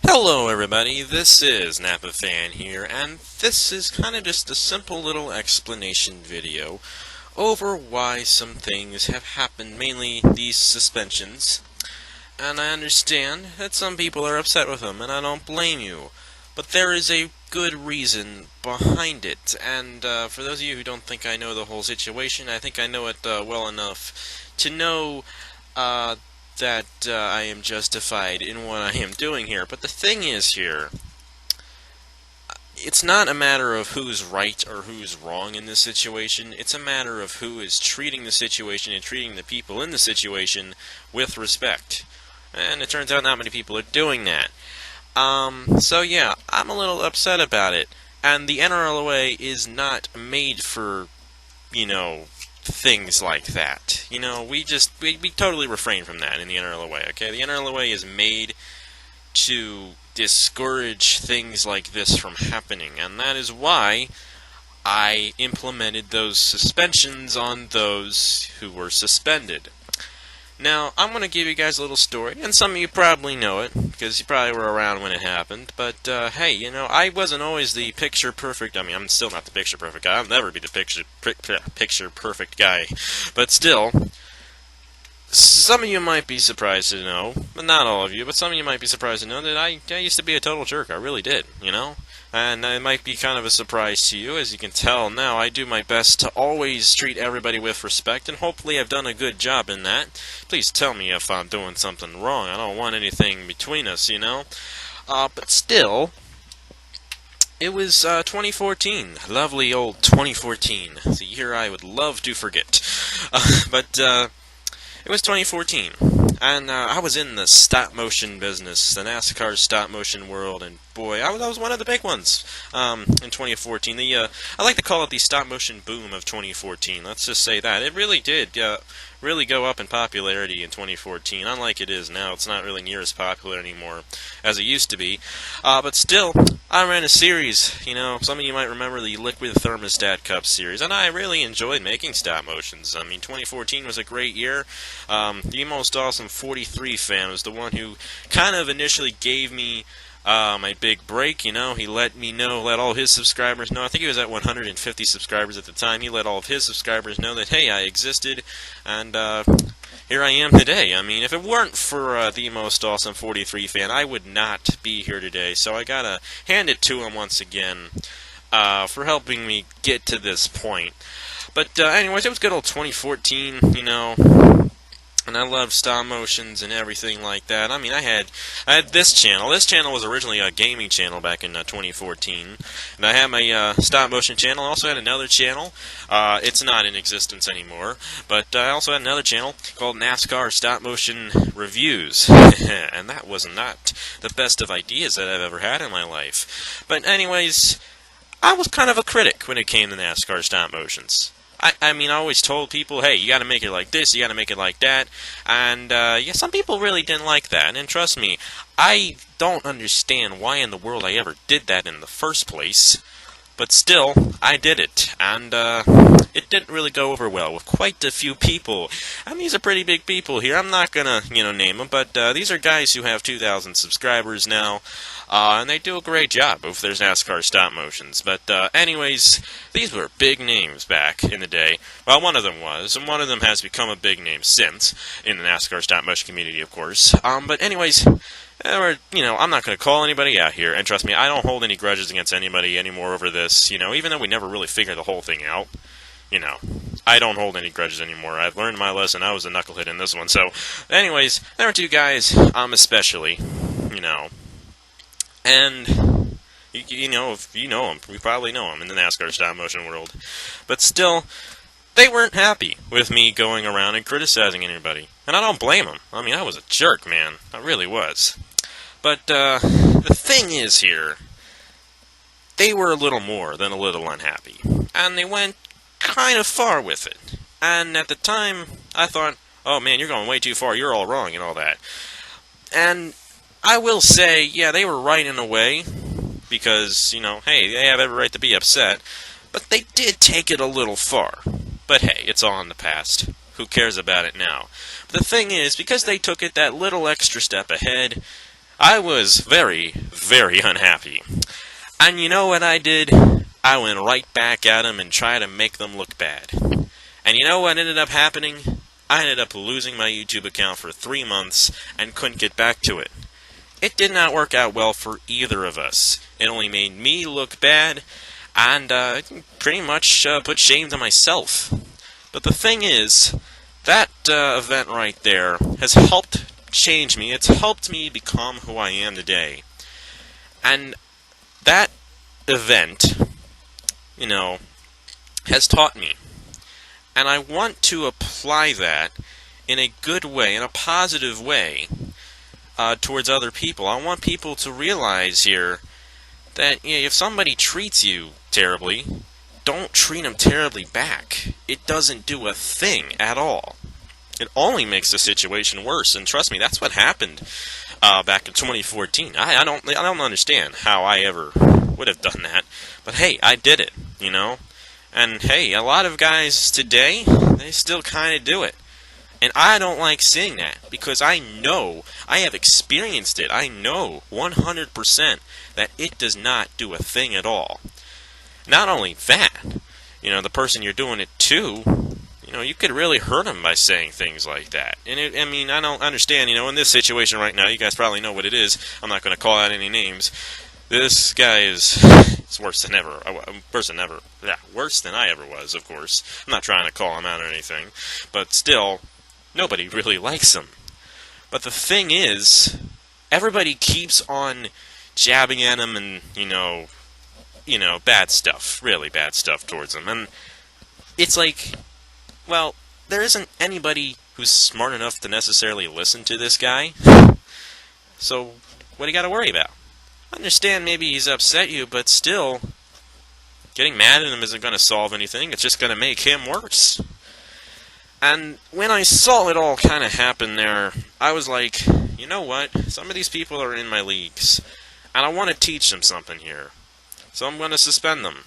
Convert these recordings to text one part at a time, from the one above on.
Hello everybody, this is NapaFan here, and this is kind of just a simple little explanation video over why some things have happened, mainly these suspensions. And I understand that some people are upset with them, and I don't blame you. But there is a good reason behind it, and for those of you who don't think I know the whole situation, I think I know it well enough to know that I am justified in what I am doing here. But the thing is here, it's not a matter of who's right or who's wrong in this situation. It's a matter of who is treating the situation and treating the people in the situation with respect. And it turns out not many people are doing that. So yeah, I'm a little upset about it. And the NRLOA is not made for, things like that. We totally refrain from that in the NRLOA, okay? The NRLOA is made to discourage things like this from happening, and that is why I implemented those suspensions on those who were suspended. Now, I'm going to give you guys a little story, and some of you probably know it, because you probably were around when it happened, but, hey, I wasn't always the picture-perfect, I'm still not the picture-perfect guy, I'll never be the picture-perfect guy, but still, some of you might be surprised to know, but not all of you, but some of you might be surprised to know that I used to be a total jerk, I really did, And it might be kind of a surprise to you. As you can tell now, I do my best to always treat everybody with respect, and hopefully I've done a good job in that. Please tell me if I'm doing something wrong. I don't want anything between us, But still, it was 2014. Lovely old 2014. It's a year I would love to forget. But it was 2014. And I was in the stop-motion business, the NASCAR stop-motion world, and boy, I was one of the big ones in 2014. I like to call it the stop-motion boom of 2014. Let's just say that. It really did really go up in popularity in 2014. Unlike it is now, it's not really near as popular anymore as it used to be. But still, I ran a series. Some of you might remember the Liquid Thermostat Cup series, and I really enjoyed making stop-motions. 2014 was a great year. The Most Awesome 43 fan was the one who kind of initially gave me my big break. He let all his subscribers know. I think he was at 150 subscribers at the time. He let all of his subscribers know that, hey, I existed, and here I am today. If it weren't for the Most Awesome 43 fan, I would not be here today. So I gotta hand it to him once again for helping me get to this point. But anyways, it was good old 2014, and I love stop motions and everything like that. I had this channel. This channel was originally a gaming channel back in 2014. And I had my stop motion channel. I also had another channel. It's not in existence anymore. But I also had another channel called NASCAR Stop Motion Reviews. And that was not the best of ideas that I've ever had in my life. But anyways, I was kind of a critic when it came to NASCAR stop motions. I always told people, hey, you gotta make it like this, you gotta make it like that, and, some people really didn't like that, and trust me, I don't understand why in the world I ever did that in the first place, but still, I did it, and, it didn't really go over well with quite a few people, and these are pretty big people here. I'm not gonna, name them, but, these are guys who have 2,000 subscribers now, and they do a great job with their NASCAR stop motions. But anyways, these were big names back in the day. Well, one of them was, and one of them has become a big name since, in the NASCAR stop motion community, of course. But anyways, I'm not going to call anybody out here, and trust me, I don't hold any grudges against anybody anymore over this, even though we never really figured the whole thing out. I don't hold any grudges anymore. I've learned my lesson. I was a knucklehead in this one. So, anyways, there were two guys, especially, and, if you know them, you probably know them in the NASCAR stop motion world. But still, they weren't happy with me going around and criticizing anybody. And I don't blame them. I was a jerk, man. I really was. But, the thing is here, they were a little more than a little unhappy. And they went kind of far with it. And at the time, I thought, oh man, you're going way too far, you're all wrong and all that. And I will say, yeah, they were right in a way, because, hey, they have every right to be upset, but they did take it a little far. But hey, it's all in the past. Who cares about it now? But the thing is, because they took it that little extra step ahead, I was very, very unhappy. And you know what I did? I went right back at them and tried to make them look bad. And you know what ended up happening? I ended up losing my YouTube account for 3 months and couldn't get back to it. It did not work out well for either of us. It only made me look bad, and pretty much put shame to myself. But the thing is, that event right there has helped change me. It's helped me become who I am today. And that event, has taught me. And I want to apply that in a good way, in a positive way, towards other people. I want people to realize here that if somebody treats you terribly, don't treat them terribly back. It doesn't do a thing at all. It only makes the situation worse. And trust me, that's what happened back in 2014. I don't understand how I ever would have done that. But hey, I did it, And hey, a lot of guys today, they still kind of do it. And I don't like seeing that, because I know, I have experienced it, I know 100% that it does not do a thing at all. Not only that, the person you're doing it to, you could really hurt them by saying things like that. And I don't understand, in this situation right now, you guys probably know what it is. I'm not going to call out any names. This guy is worse than ever. Worse than I ever was, of course. I'm not trying to call him out or anything. But still, nobody really likes him. But the thing is, everybody keeps on jabbing at him and, bad stuff. Really bad stuff towards him. And it's like, well, there isn't anybody who's smart enough to necessarily listen to this guy. So, what do you got to worry about? I understand maybe he's upset you, but still, getting mad at him isn't going to solve anything. It's just going to make him worse. And when I saw it all kind of happen there, I was like, you know what? Some of these people are in my leagues, and I want to teach them something here. So I'm going to suspend them.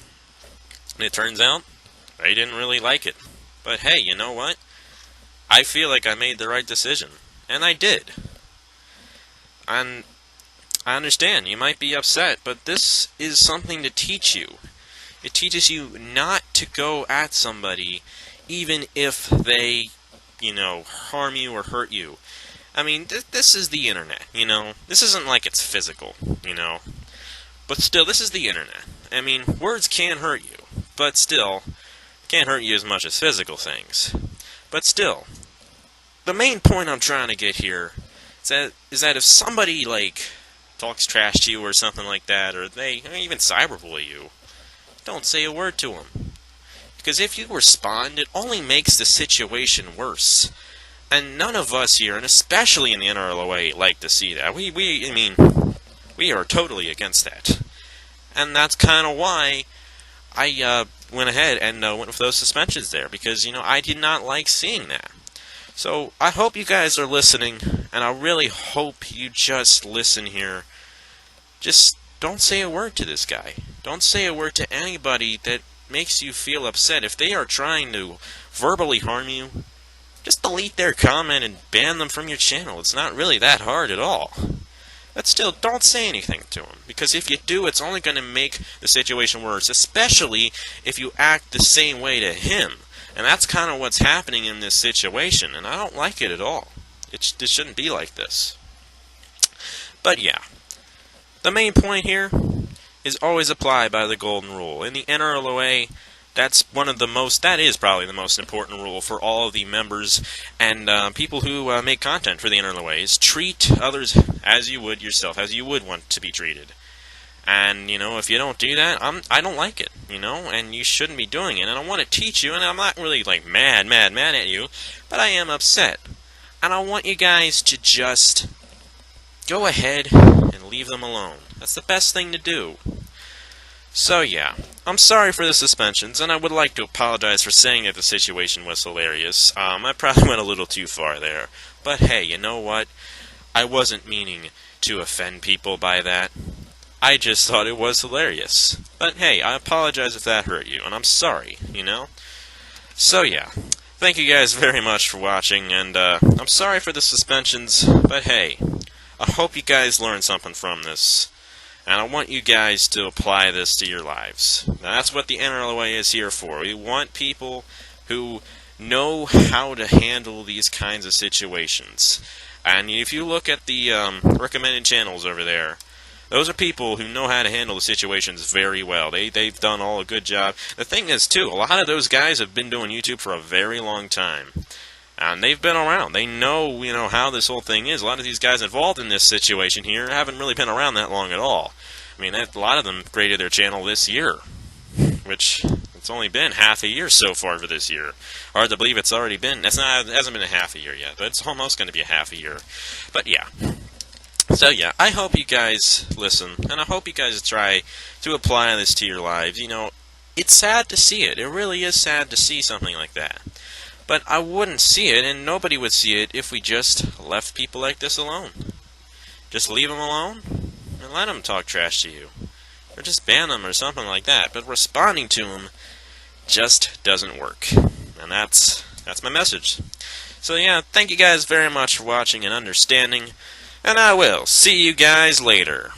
And it turns out, they didn't really like it. But hey, you know what? I feel like I made the right decision. And I did. And I understand, you might be upset, but this is something to teach you. It teaches you not to go at somebody, even if they, harm you or hurt you. I mean, this is the internet, This isn't like it's physical, But still, this is the internet. I mean, words can hurt you, but still, can't hurt you as much as physical things. But still, the main point I'm trying to get here is that if somebody, talks trash to you or something like that, or they even cyberbully you, don't say a word to them. Because if you respond, it only makes the situation worse. And none of us here, and especially in the NRLOA, like to see that. We are totally against that. And that's kind of why I went ahead and went with those suspensions there, because, I did not like seeing that. So, I hope you guys are listening, and I really hope you just listen here. Just don't say a word to this guy. Don't say a word to anybody that makes you feel upset. If they are trying to verbally harm you, just delete their comment and ban them from your channel. It's not really that hard at all. But still, don't say anything to them, because if you do, it's only going to make the situation worse, especially if you act the same way to him. And that's kind of what's happening in this situation, and I don't like it at all. It shouldn't be like this. But yeah, the main point here is always apply by the golden rule. In the NRLOA, that is probably the most important rule for all of the members and people who make content for the NRLOA, is treat others as you would yourself, as you would want to be treated. And, if you don't do that, I don't like it, and you shouldn't be doing it. And I want to teach you, and I'm not really, mad at you, but I am upset. And I want you guys to just go ahead and leave them alone. That's the best thing to do. So, yeah, I'm sorry for the suspensions, and I would like to apologize for saying that the situation was hilarious. I probably went a little too far there. But hey, you know what? I wasn't meaning to offend people by that. I just thought it was hilarious. But hey, I apologize if that hurt you, and I'm sorry, So yeah, thank you guys very much for watching, and I'm sorry for the suspensions, but hey, I hope you guys learned something from this, and I want you guys to apply this to your lives. Now, that's what the NRLOA is here for. We want people who know how to handle these kinds of situations. And if you look at the recommended channels over there, those are people who know how to handle the situations very well. They've done all a good job. The thing is, too, a lot of those guys have been doing YouTube for a very long time. And they've been around. They know, how this whole thing is. A lot of these guys involved in this situation here haven't really been around that long at all. I mean, a lot of them created their channel this year, which it's only been half a year so far for this year. Hard to believe it's already been. It hasn't been a half a year yet, but it's almost going to be a half a year. But yeah. So yeah, I hope you guys listen, and I hope you guys try to apply this to your lives. It's sad to see it. It really is sad to see something like that. But I wouldn't see it, and nobody would see it, if we just left people like this alone. Just leave them alone, and let them talk trash to you. Or just ban them or something like that. But responding to them just doesn't work. And that's my message. So yeah, thank you guys very much for watching and understanding, and I will see you guys later.